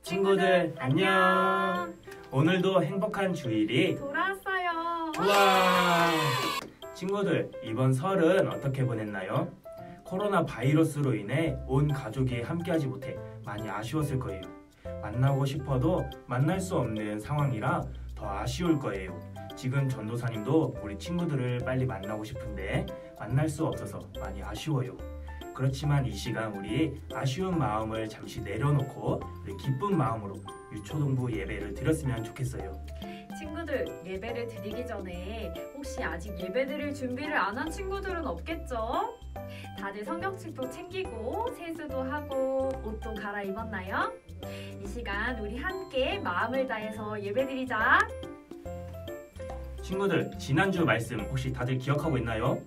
친구들 안녕. 오늘도 행복한 주일이 돌아왔어요. 우와! 친구들, 이번 설은 어떻게 보냈나요? 코로나 바이러스로 인해 온 가족이 함께하지 못해 많이 아쉬웠을 거예요. 만나고 싶어도 만날 수 없는 상황이라 더 아쉬울 거예요. 지금 전도사님도 우리 친구들을 빨리 만나고 싶은데 만날 수 없어서 많이 아쉬워요. 그렇지만 이 시간 우리 아쉬운 마음을 잠시 내려놓고 우리 기쁜 마음으로 유초동부 예배를 드렸으면 좋겠어요. 친구들, 예배를 드리기 전에 혹시 아직 예배 드릴 준비를 안 한 친구들은 없겠죠? 다들 성경책도 챙기고 세수도 하고 옷도 갈아입었나요? 이 시간 우리 함께 마음을 다해서 예배 드리자. 친구들, 지난주 말씀 혹시 다들 기억하고 있나요?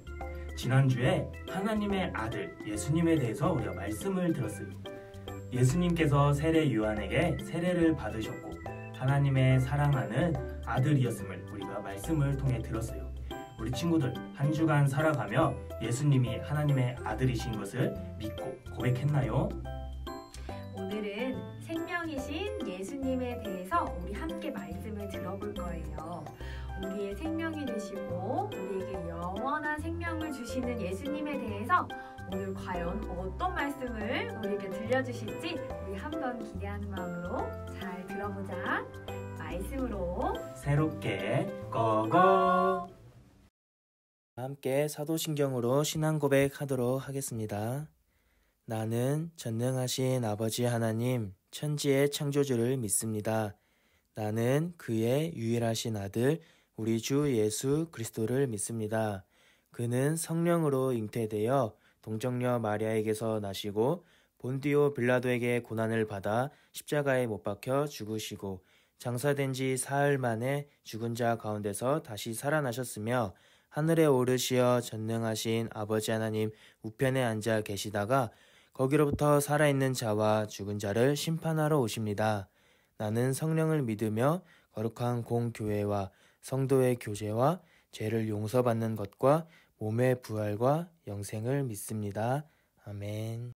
지난주에 하나님의 아들 예수님에 대해서 우리가 말씀을 들었어요. 예수님께서 세례 요한에게 세례를 받으셨고 하나님의 사랑하는 아들이었음을 우리가 말씀을 통해 들었어요. 우리 친구들, 한 주간 살아가며 예수님이 하나님의 아들이신 것을 믿고 고백했나요? 오늘은 생명이신 예수님에 대해서 우리 함께 말씀을 들어볼 거예요. 우리의 생명이 되시고 우리에게 영원한 생명을 주시는 예수님에 대해서 오늘 과연 어떤 말씀을 우리에게 들려주실지 우리 한번 기대하는 마음으로 잘 들어보자. 말씀으로 새롭게 고고! 함께 사도신경으로 신앙 고백하도록 하겠습니다. 나는 전능하신 아버지 하나님, 천지의 창조주를 믿습니다. 나는 그의 유일하신 아들, 우리 주 예수 그리스도를 믿습니다. 그는 성령으로 잉태되어 동정녀 마리아에게서 나시고 본디오 빌라도에게 고난을 받아 십자가에 못 박혀 죽으시고 장사된 지 사흘 만에 죽은 자 가운데서 다시 살아나셨으며 하늘에 오르시어 전능하신 아버지 하나님 우편에 앉아 계시다가 거기로부터 살아있는 자와 죽은 자를 심판하러 오십니다. 나는 성령을 믿으며 거룩한 공교회와 성도의 교제와 죄를 용서받는 것과 몸의 부활과 영생을 믿습니다. 아멘.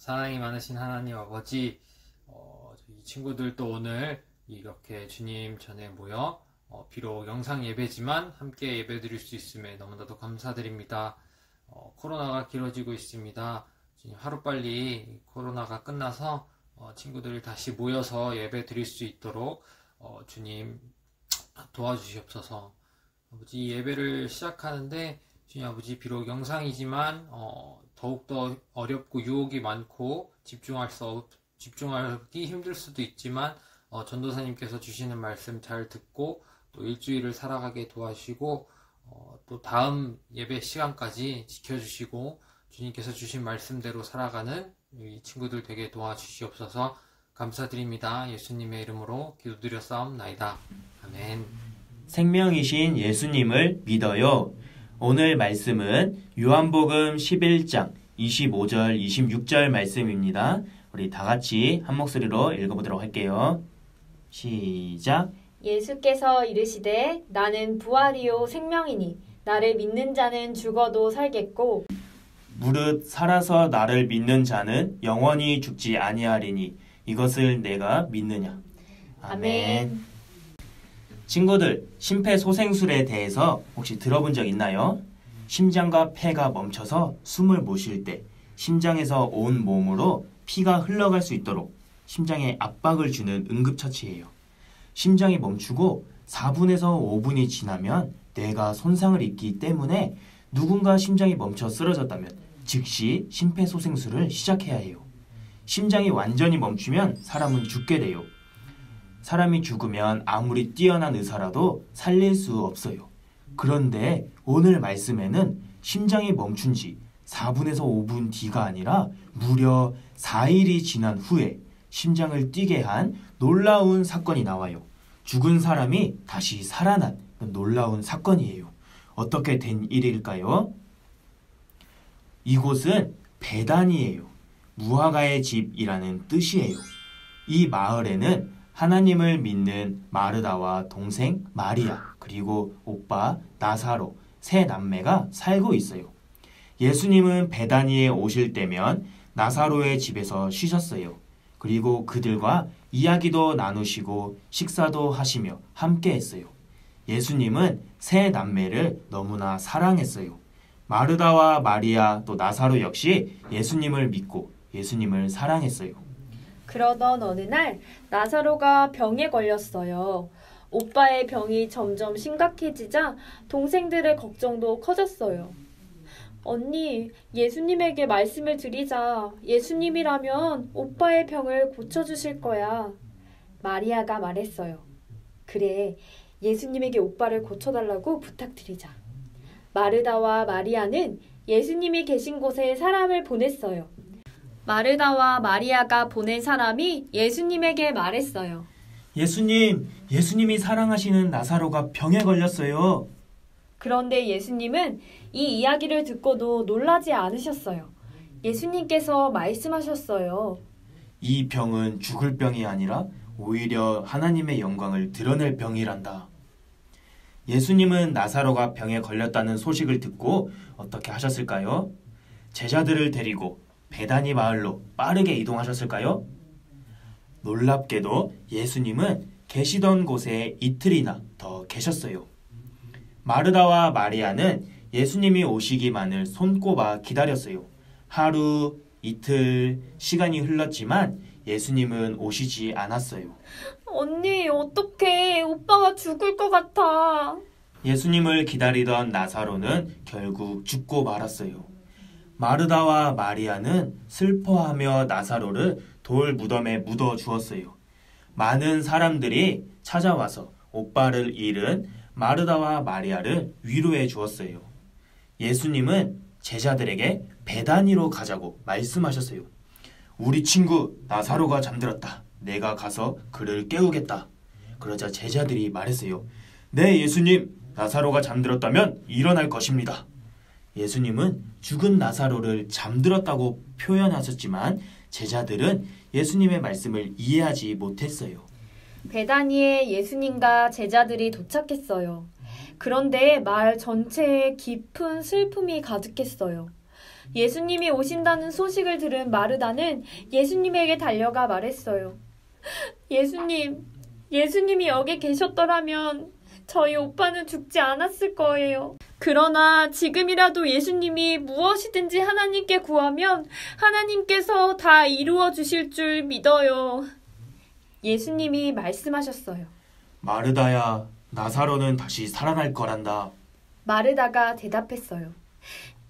사랑이 많으신 하나님 아버지, 이 친구들도 오늘 이렇게 주님 전에 모여 비록 영상 예배지만 함께 예배 드릴 수 있음에 너무나도 감사드립니다. 코로나가 길어지고 있습니다. 주님, 하루빨리 코로나가 끝나서 친구들이 다시 모여서 예배 드릴 수 있도록 주님 도와주시옵소서. 아버지, 예배를 시작하는데 주님 아버지, 비록 영상이지만 더욱더 어렵고 유혹이 많고 집중하기 힘들 수도 있지만 전도사님께서 주시는 말씀 잘 듣고 또 일주일을 살아가게 도와주시고 또 다음 예배 시간까지 지켜주시고 주님께서 주신 말씀대로 살아가는 이 친구들 되게 도와주시옵소서. 감사드립니다. 예수님의 이름으로 기도드렸사옵나이다. 아멘. 생명이신 예수님을 믿어요. 오늘 말씀은 요한복음 11장 25절 26절 말씀입니다. 우리 다 같이 한 목소리로 읽어보도록 할게요. 시작. 예수께서 이르시되 나는 부활이요 생명이니 나를 믿는 자는 죽어도 살겠고 무릇 살아서 나를 믿는 자는 영원히 죽지 아니하리니 이것을 내가 믿느냐. 아멘. 친구들, 심폐소생술에 대해서 혹시 들어본 적 있나요? 심장과 폐가 멈춰서 숨을 못 쉴 때 심장에서 온 몸으로 피가 흘러갈 수 있도록 심장에 압박을 주는 응급처치예요. 심장이 멈추고 4분에서 5분이 지나면 뇌가 손상을 입기 때문에 누군가 심장이 멈춰 쓰러졌다면 즉시 심폐소생술을 시작해야 해요. 심장이 완전히 멈추면 사람은 죽게 돼요. 사람이 죽으면 아무리 뛰어난 의사라도 살릴 수 없어요. 그런데 오늘 말씀에는 심장이 멈춘 지 4분에서 5분 뒤가 아니라 무려 4일이 지난 후에 심장을 뛰게 한 놀라운 사건이 나와요. 죽은 사람이 다시 살아난 놀라운 사건이에요. 어떻게 된 일일까요? 이곳은 베다니예요. 무화과의 집이라는 뜻이에요. 이 마을에는 하나님을 믿는 마르다와 동생 마리아, 그리고 오빠 나사로 세 남매가 살고 있어요. 예수님은 베다니에 오실 때면 나사로의 집에서 쉬셨어요. 그리고 그들과 이야기도 나누시고 식사도 하시며 함께 했어요. 예수님은 세 남매를 너무나 사랑했어요. 마르다와 마리아 또 나사로 역시 예수님을 믿고 예수님을 사랑했어요. 그러던 어느 날 나사로가 병에 걸렸어요. 오빠의 병이 점점 심각해지자 동생들의 걱정도 커졌어요. 언니, 예수님에게 말씀을 드리자. 예수님이라면 오빠의 병을 고쳐주실 거야. 마리아가 말했어요. 그래, 예수님에게 오빠를 고쳐달라고 부탁드리자. 마르다와 마리아는 예수님이 계신 곳에 사람을 보냈어요. 마르다와 마리아가 보낸 사람이 예수님에게 말했어요. 예수님이 사랑하시는 나사로가 병에 걸렸어요. 그런데 예수님은 이 이야기를 듣고도 놀라지 않으셨어요. 예수님께서 말씀하셨어요. 이 병은 죽을 병이 아니라 오히려 하나님의 영광을 드러낼 병이란다. 예수님은 나사로가 병에 걸렸다는 소식을 듣고 어떻게 하셨을까요? 제자들을 데리고 베다니 마을로 빠르게 이동하셨을까요? 놀랍게도 예수님은 계시던 곳에 이틀이나 더 계셨어요. 마르다와 마리아는 예수님이 오시기만을 손꼽아 기다렸어요. 하루, 이틀, 시간이 흘렀지만 예수님은 오시지 않았어요. 언니, 어떡해. 오빠가 죽을 것 같아. 예수님을 기다리던 나사로는 결국 죽고 말았어요. 마르다와 마리아는 슬퍼하며 나사로를 돌 무덤에 묻어 주었어요. 많은 사람들이 찾아와서 오빠를 잃은 마르다와 마리아를 위로해 주었어요. 예수님은 제자들에게 베다니로 가자고 말씀하셨어요. 우리 친구 나사로가 잠들었다. 내가 가서 그를 깨우겠다. 그러자 제자들이 말했어요. 네, 예수님, 나사로가 잠들었다면 일어날 것입니다. 예수님은 죽은 나사로를 잠들었다고 표현하셨지만 제자들은 예수님의 말씀을 이해하지 못했어요. 베다니에 예수님과 제자들이 도착했어요. 그런데 마을 전체에 깊은 슬픔이 가득했어요. 예수님이 오신다는 소식을 들은 마르다는 예수님에게 달려가 말했어요. 예수님이 여기 계셨더라면 저희 오빠는 죽지 않았을 거예요. 그러나 지금이라도 예수님이 무엇이든지 하나님께 구하면 하나님께서 다 이루어 주실 줄 믿어요. 예수님이 말씀하셨어요. 마르다야, 나사로는 다시 살아날 거란다. 마르다가 대답했어요.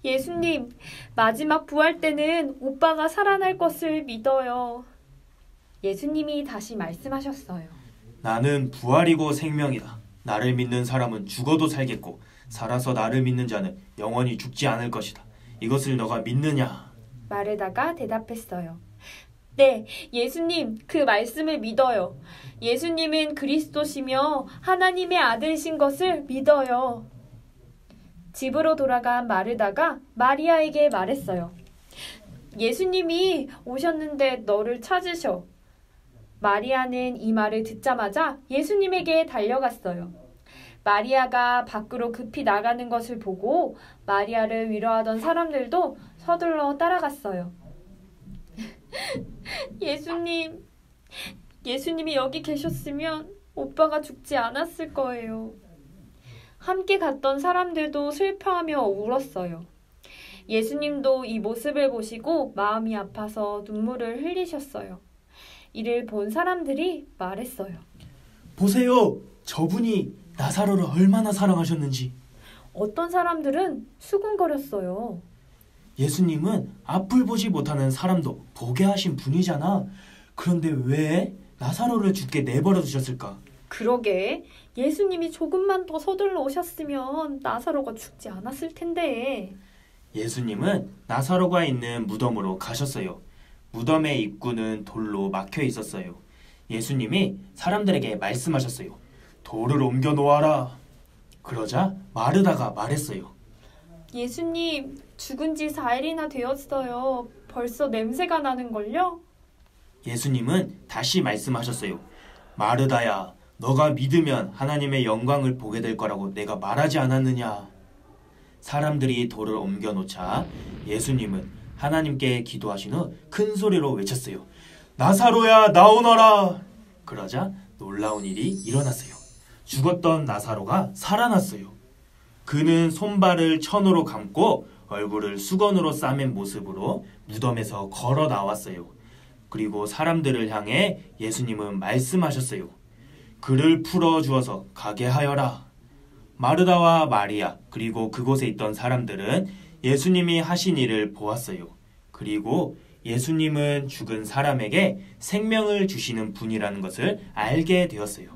예수님, 마지막 부활 때는 오빠가 살아날 것을 믿어요. 예수님이 다시 말씀하셨어요. 나는 부활이고 생명이다. 나를 믿는 사람은 죽어도 살겠고 살아서 나를 믿는 자는 영원히 죽지 않을 것이다. 이것을 너가 믿느냐? 마르다가 대답했어요. 네, 예수님, 그 말씀을 믿어요. 예수님은 그리스도시며 하나님의 아들이신 것을 믿어요. 집으로 돌아간 마르다가 마리아에게 말했어요. 예수님이 오셨는데 너를 찾으셔. 마리아는 이 말을 듣자마자 예수님에게 달려갔어요. 마리아가 밖으로 급히 나가는 것을 보고 마리아를 위로하던 사람들도 서둘러 따라갔어요. 예수님이 여기 계셨으면 오빠가 죽지 않았을 거예요. 함께 갔던 사람들도 슬퍼하며 울었어요. 예수님도 이 모습을 보시고 마음이 아파서 눈물을 흘리셨어요. 이를 본 사람들이 말했어요. 보세요, 저분이 나사로를 얼마나 사랑하셨는지. 어떤 사람들은 수군거렸어요. 예수님은 앞을 보지 못하는 사람도 보게 하신 분이잖아. 그런데 왜 나사로를 죽게 내버려 두셨을까? 그러게, 예수님이 조금만 더 서둘러 오셨으면 나사로가 죽지 않았을 텐데. 예수님은 나사로가 있는 무덤으로 가셨어요. 무덤의 입구는 돌로 막혀 있었어요. 예수님이 사람들에게 말씀하셨어요. 돌을 옮겨 놓아라. 그러자 마르다가 말했어요. 예수님, 죽은 지 4일이나 되었어요. 벌써 냄새가 나는걸요? 예수님은 다시 말씀하셨어요. 마르다야, 너가 믿으면 하나님의 영광을 보게 될 거라고 내가 말하지 않았느냐? 사람들이 돌을 옮겨 놓자 예수님은 하나님께 기도하신 후 큰 소리로 외쳤어요. 나사로야, 나오너라! 그러자 놀라운 일이 일어났어요. 죽었던 나사로가 살아났어요. 그는 손발을 천으로 감고 얼굴을 수건으로 싸맨 모습으로 무덤에서 걸어 나왔어요. 그리고 사람들을 향해 예수님은 말씀하셨어요. 그를 풀어 주어서 가게 하여라. 마르다와 마리아 그리고 그곳에 있던 사람들은 예수님이 하신 일을 보았어요. 그리고 예수님은 죽은 사람에게 생명을 주시는 분이라는 것을 알게 되었어요.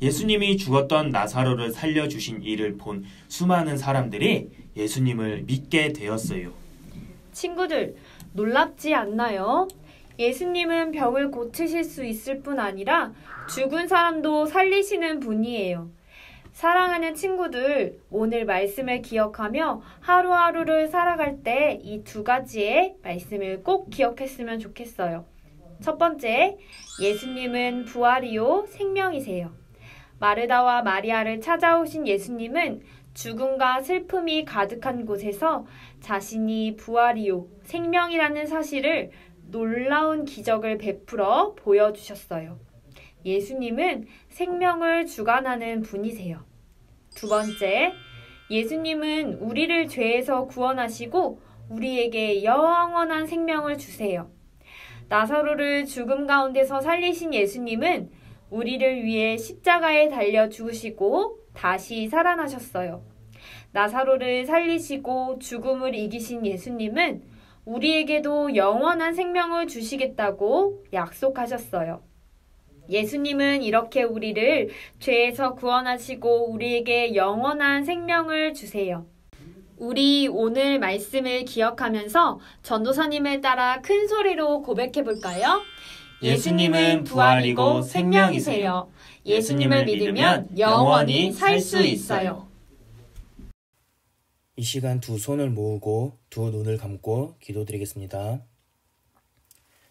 예수님이 죽었던 나사로를 살려주신 일을 본 수많은 사람들이 예수님을 믿게 되었어요. 친구들, 놀랍지 않나요? 예수님은 병을 고치실 수 있을 뿐 아니라 죽은 사람도 살리시는 분이에요. 사랑하는 친구들, 오늘 말씀을 기억하며 하루하루를 살아갈 때 이 2가지의 말씀을 꼭 기억했으면 좋겠어요. 첫 번째, 예수님은 부활이요 생명이세요. 마르다와 마리아를 찾아오신 예수님은 죽음과 슬픔이 가득한 곳에서 자신이 부활이요 생명이라는 사실을 놀라운 기적을 베풀어 보여주셨어요. 예수님은 생명을 주관하는 분이세요. 두 번째, 예수님은 우리를 죄에서 구원하시고 우리에게 영원한 생명을 주세요. 나사로를 죽음 가운데서 살리신 예수님은 우리를 위해 십자가에 달려 죽으시고 다시 살아나셨어요. 나사로를 살리시고 죽음을 이기신 예수님은 우리에게도 영원한 생명을 주시겠다고 약속하셨어요. 예수님은 이렇게 우리를 죄에서 구원하시고 우리에게 영원한 생명을 주세요. 우리 오늘 말씀을 기억하면서 전도사님을 따라 큰 소리로 고백해 볼까요? 예수님은 부활이고 생명이세요. 예수님을 믿으면 영원히 살 수 있어요. 이 시간 두 손을 모으고 두 눈을 감고 기도드리겠습니다.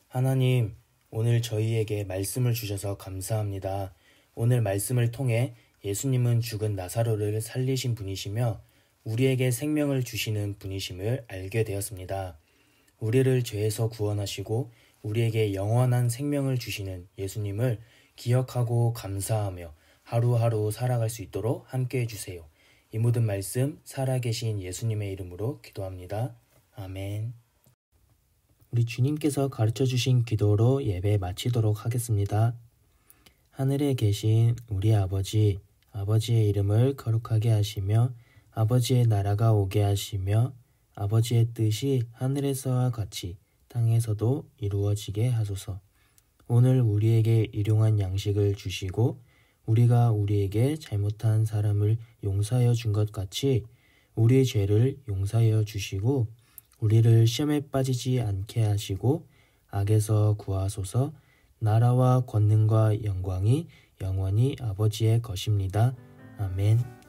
하나님, 오늘 저희에게 말씀을 주셔서 감사합니다. 오늘 말씀을 통해 예수님은 죽은 나사로를 살리신 분이시며 우리에게 생명을 주시는 분이심을 알게 되었습니다. 우리를 죄에서 구원하시고 우리에게 영원한 생명을 주시는 예수님을 기억하고 감사하며 하루하루 살아갈 수 있도록 함께 해주세요. 이 모든 말씀 살아계신 예수님의 이름으로 기도합니다. 아멘. 우리 주님께서 가르쳐주신 기도로 예배 마치도록 하겠습니다. 하늘에 계신 우리 아버지, 아버지의 이름을 거룩하게 하시며 아버지의 나라가 오게 하시며 아버지의 뜻이 하늘에서와 같이 땅에서도 이루어지게 하소서. 오늘 우리에게 일용할 양식을 주시고 우리가 우리에게 잘못한 사람을 용서하여 준 것 같이 우리의 죄를 용서하여 주시고 우리를 시험에 빠지지 않게 하시고 악에서 구하소서. 나라와 권능과 영광이 영원히 아버지의 것입니다. 아멘.